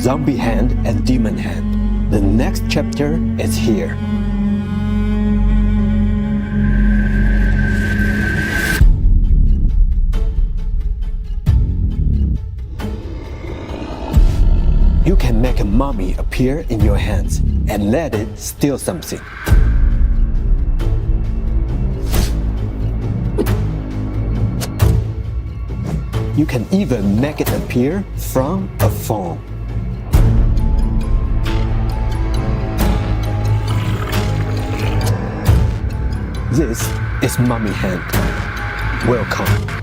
zombie hand and demon hand. The next chapter is here. You can make a mummy appear in your hands and let it steal something. You can even make it appear from a phone. This is Mummy Hand. Welcome.